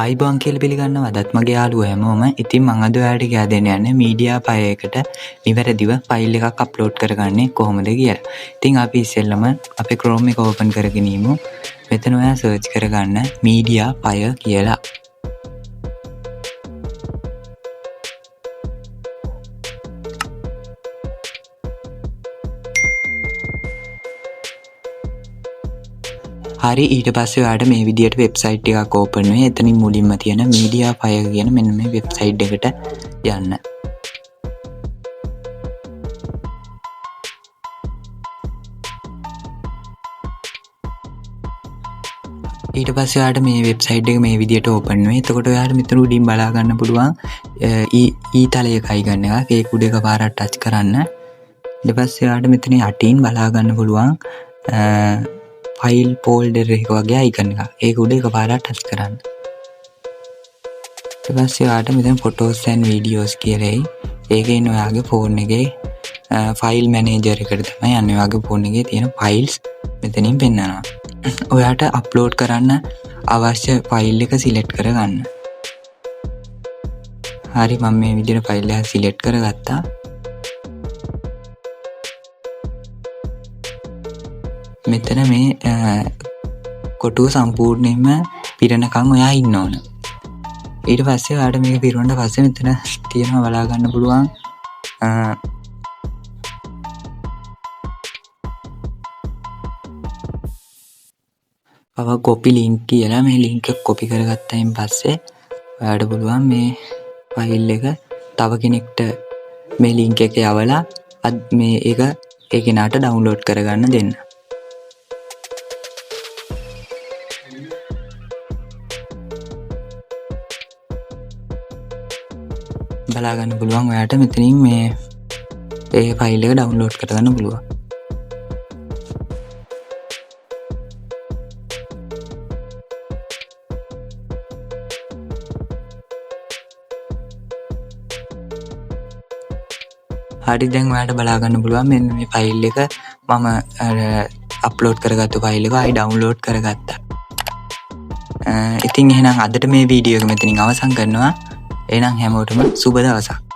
ආයිබෝන් කියලා පිළිගන්නවා අදත් මගේ යාළුවෝ හැමෝම. ඉතින් මම අද ඔයාලට කියලා දෙන්න යන්නේ මීඩියා ෆයරයකට නිවැරදිව ෆයිල් එකක් අප්ලෝඩ් කරගන්නේ කොහොමද කියලා. ඉතින් අපි ඉස්සෙල්ලම අපේ Chrome එක ඕපන් කරගෙන ඉමු. මෙතන ඔයා සර්ච් කරගන්න මීඩියා ෆයර් කියලා. හරි ඊට පස්සේ ඔයාලට මේ විදියට වෙබ්සයිට් එකක් ඕපන් වෙයි. එතනින් මුලින්ම තියෙන මීඩියා ෆයර් කියන මෙන්න මේ වෙබ්සයිට් එකට යන්න. ඊට පස්සේ ඔයාලට මේ වෙබ්සයිට් එක මේ විදියට ඕපන් වෙයි. එතකොට ඔයාලට මෙතන උඩින් බලා ගන්න පුළුවන් ඊතලය එකයි ගන්න එක. ඒක උඩ එකපාරට ටච් කරන්න. ඊට පස්සේ ඔයාලට මෙතන යටින් බලා ගන්න පුළුවන් ෆයිල් ෆෝල්ඩර් එක වගේ අයිකන් එකක්. ඒක උඩ එකපාරට ටච් කරන්න. ඊට පස්සේ ඔයාලට මෙතන ෆොටෝස් ඇන්ඩ් වීඩියෝස් කියලා එයි. ඒකේ ඉන්න ඔයාගේ ෆෝන් එකේ ෆයිල් මැනේජර් එකට තමයි යන්නේ. ඔයාගේ ෆෝන් එකේ තියෙන ෆයිල්ස් මෙතනින් පෙන්නනවා. ඔයාට අප්ලෝඩ් කරන්න අවශ්‍ය ෆයිල් එක සිලෙක්ට් කරගන්න. හරි මම මේ විදිහට ෆයිල් එක සිලෙක්ට් කරගත්තා. මෙතන මේ කොටුව සම්පූර්ණයෙන්ම පිරෙනකන් ඔයා ඉන්න ඕන. ඊට පස්සේ ඔයාට මේක පිරුණාට පස්සේ මෙතන තියෙනවා බලා ගන්න පුළුවන් පව කොපි ලින්ක් කියලා. මේ ලින්ක් එක කොපි කරගත්තයින් පස්සේ ඔයාට පුළුවන් මේ ෆයිල් එක තව කෙනෙක්ට මේ ලින්ක් එක යවලා මේ එක ඒ කෙනාට ඩවුන්ලෝඩ් කරගන්න දෙන්න. බලා ගන්න පුළුවන් ඔයාට මෙතනින් මේ ඒ ෆයිල් එක ඩවුන්ලෝඩ් කරගන්න පුළුවන්. හරි දැන් ඔයාට බලා ගන්න පුළුවන් මෙන්න මේ ෆයිල් එක මම අප්ලෝඩ් කරගත්තු ෆයිල් එක ආයි ඩවුන්ලෝඩ් කරගත්තා. ඉතින් එහෙනම් අදට මේ වීඩියෝ එක මෙතනින් අවසන් කරනවා. එහෙනම් හැමෝටම සුබ දවසක්.